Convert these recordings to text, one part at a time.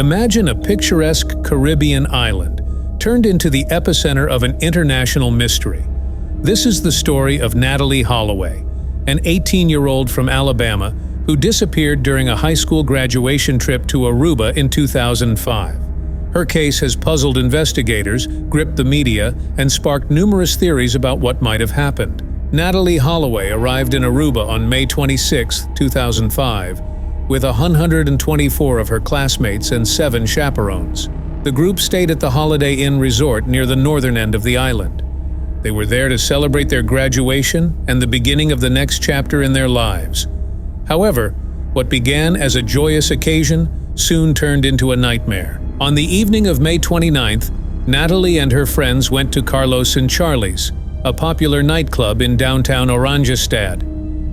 Imagine a picturesque Caribbean island turned into the epicenter of an international mystery. This is the story of Natalee Holloway, an 18-year-old from Alabama who disappeared during a high school graduation trip to Aruba in 2005. Her case has puzzled investigators, gripped the media, and sparked numerous theories about what might have happened. Natalee Holloway arrived in Aruba on May 26, 2005, with 124 of her classmates and 7 chaperones. The group stayed at the Holiday Inn Resort near the northern end of the island. They were there to celebrate their graduation and the beginning of the next chapter in their lives. However, what began as a joyous occasion soon turned into a nightmare. On the evening of May 29th, Natalee and her friends went to Carlos and Charlie's, a popular nightclub in downtown Oranjestad.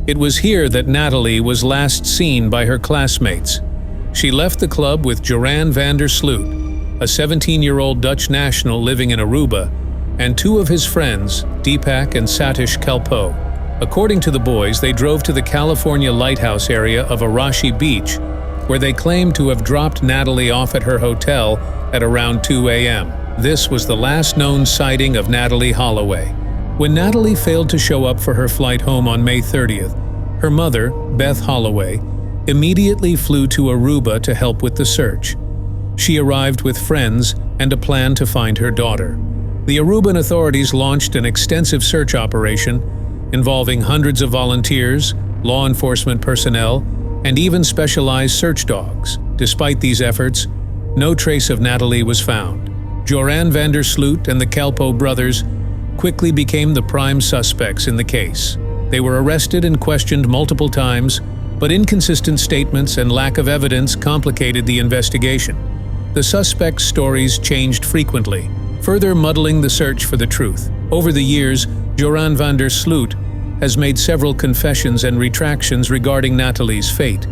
It was here that Natalee was last seen by her classmates. She left the club with Joran van der Sloot, a 17-year-old Dutch national living in Aruba, and 2 of his friends, Deepak and Satish Kalpoe. According to the boys, they drove to the California lighthouse area of Arashi Beach, where they claimed to have dropped Natalee off at her hotel at around 2 a.m. This was the last known sighting of Natalee Holloway. When Natalee failed to show up for her flight home on May 30th, her mother, Beth Holloway, immediately flew to Aruba to help with the search. She arrived with friends and a plan to find her daughter. The Aruban authorities launched an extensive search operation involving hundreds of volunteers, law enforcement personnel, and even specialized search dogs. Despite these efforts, no trace of Natalee was found. Joran van der Sloot and the Kalpoe brothers quickly became the prime suspects in the case. They were arrested and questioned multiple times, but inconsistent statements and lack of evidence complicated the investigation. The suspects' stories changed frequently, further muddling the search for the truth. Over the years, Joran van der Sloot has made several confessions and retractions regarding Natalee's fate.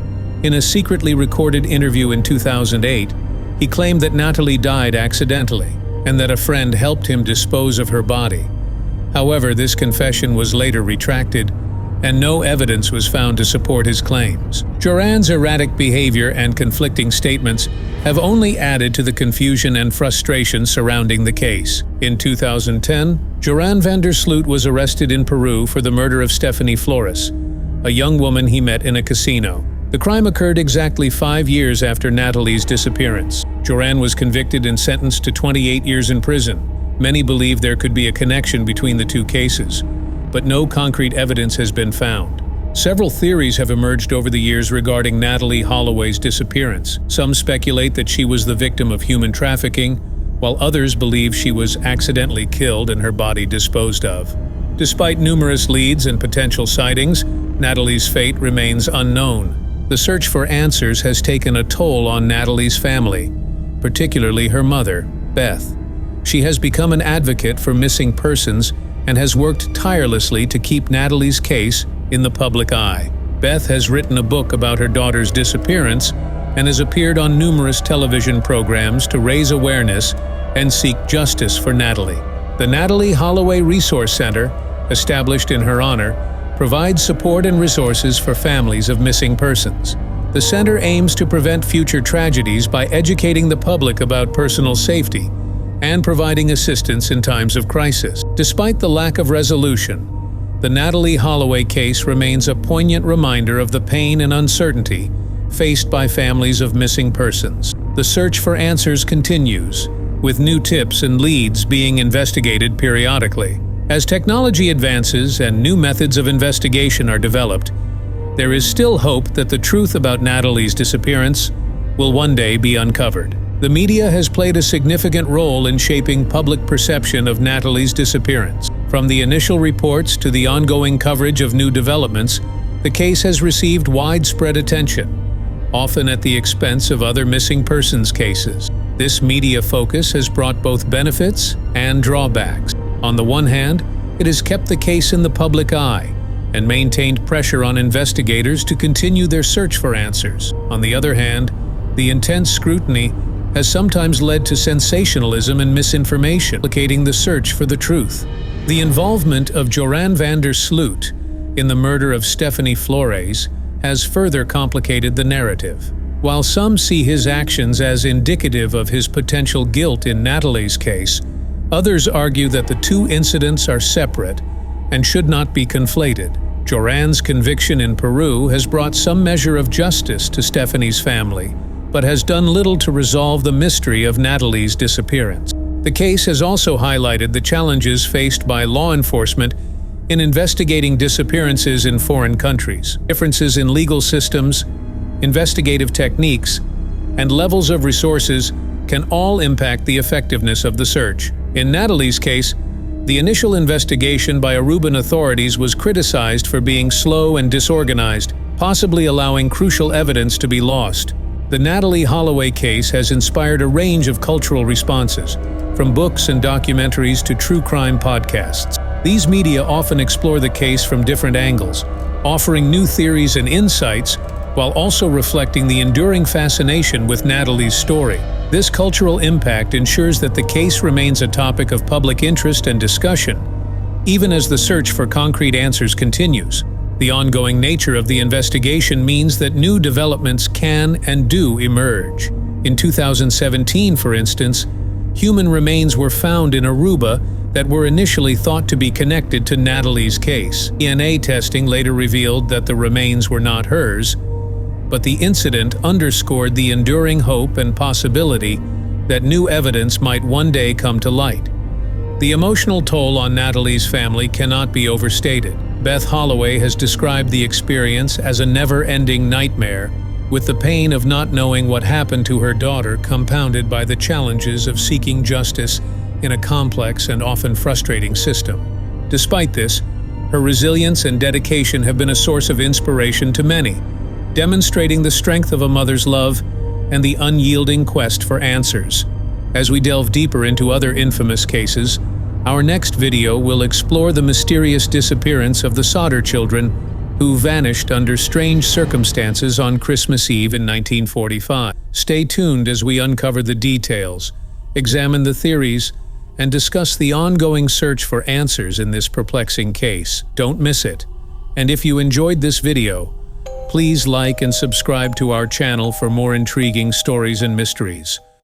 In a secretly recorded interview in 2008, he claimed that Natalee died accidentally and that a friend helped him dispose of her body. However, this confession was later retracted, and no evidence was found to support his claims. Joran's erratic behavior and conflicting statements have only added to the confusion and frustration surrounding the case. In 2010, Joran van der Sloot was arrested in Peru for the murder of Stephanie Flores, a young woman he met in a casino. The crime occurred exactly 5 years after Natalee's disappearance. Joran was convicted and sentenced to 28 years in prison. Many believe there could be a connection between the 2 cases, but no concrete evidence has been found. Several theories have emerged over the years regarding Natalee Holloway's disappearance. Some speculate that she was the victim of human trafficking, while others believe she was accidentally killed and her body disposed of. Despite numerous leads and potential sightings, Natalee's fate remains unknown. The search for answers has taken a toll on Natalee's family, particularly her mother, Beth. She has become an advocate for missing persons and has worked tirelessly to keep Natalee's case in the public eye. Beth has written a book about her daughter's disappearance and has appeared on numerous television programs to raise awareness and seek justice for Natalee. The Natalee Holloway Resource Center, established in her honor, provides support and resources for families of missing persons. The center aims to prevent future tragedies by educating the public about personal safety and providing assistance in times of crisis. Despite the lack of resolution, the Natalee Holloway case remains a poignant reminder of the pain and uncertainty faced by families of missing persons. The search for answers continues, with new tips and leads being investigated periodically. As technology advances and new methods of investigation are developed, there is still hope that the truth about Natalee's disappearance will one day be uncovered. The media has played a significant role in shaping public perception of Natalee's disappearance. From the initial reports to the ongoing coverage of new developments, the case has received widespread attention, often at the expense of other missing persons cases. This media focus has brought both benefits and drawbacks. On the one hand, it has kept the case in the public eye and maintained pressure on investigators to continue their search for answers. On the other hand, the intense scrutiny has sometimes led to sensationalism and misinformation, complicating the search for the truth. The involvement of Joran van der Sloot in the murder of Stephanie Flores has further complicated the narrative. While some see his actions as indicative of his potential guilt in Natalee's case, others argue that the two incidents are separate and should not be conflated. Joran's conviction in Peru has brought some measure of justice to Stephanie's family, but has done little to resolve the mystery of Natalee's disappearance. The case has also highlighted the challenges faced by law enforcement in investigating disappearances in foreign countries. Differences in legal systems, investigative techniques, and levels of resources can all impact the effectiveness of the search. In Natalee's case, the initial investigation by Aruban authorities was criticized for being slow and disorganized, possibly allowing crucial evidence to be lost. The Natalee Holloway case has inspired a range of cultural responses, from books and documentaries to true crime podcasts. These media often explore the case from different angles, offering new theories and insights, while also reflecting the enduring fascination with Natalee's story. This cultural impact ensures that the case remains a topic of public interest and discussion, even as the search for concrete answers continues. The ongoing nature of the investigation means that new developments can and do emerge. In 2017, for instance, human remains were found in Aruba that were initially thought to be connected to Natalee's case. DNA testing later revealed that the remains were not hers, but the incident underscored the enduring hope and possibility that new evidence might one day come to light. The emotional toll on Natalee's family cannot be overstated. Beth Holloway has described the experience as a never-ending nightmare, with the pain of not knowing what happened to her daughter compounded by the challenges of seeking justice in a complex and often frustrating system. Despite this, her resilience and dedication have been a source of inspiration to many, demonstrating the strength of a mother's love and the unyielding quest for answers. As we delve deeper into other infamous cases, our next video will explore the mysterious disappearance of the Sodder children who vanished under strange circumstances on Christmas Eve in 1945. Stay tuned as we uncover the details, examine the theories, and discuss the ongoing search for answers in this perplexing case. Don't miss it. And if you enjoyed this video, please like and subscribe to our channel for more intriguing stories and mysteries.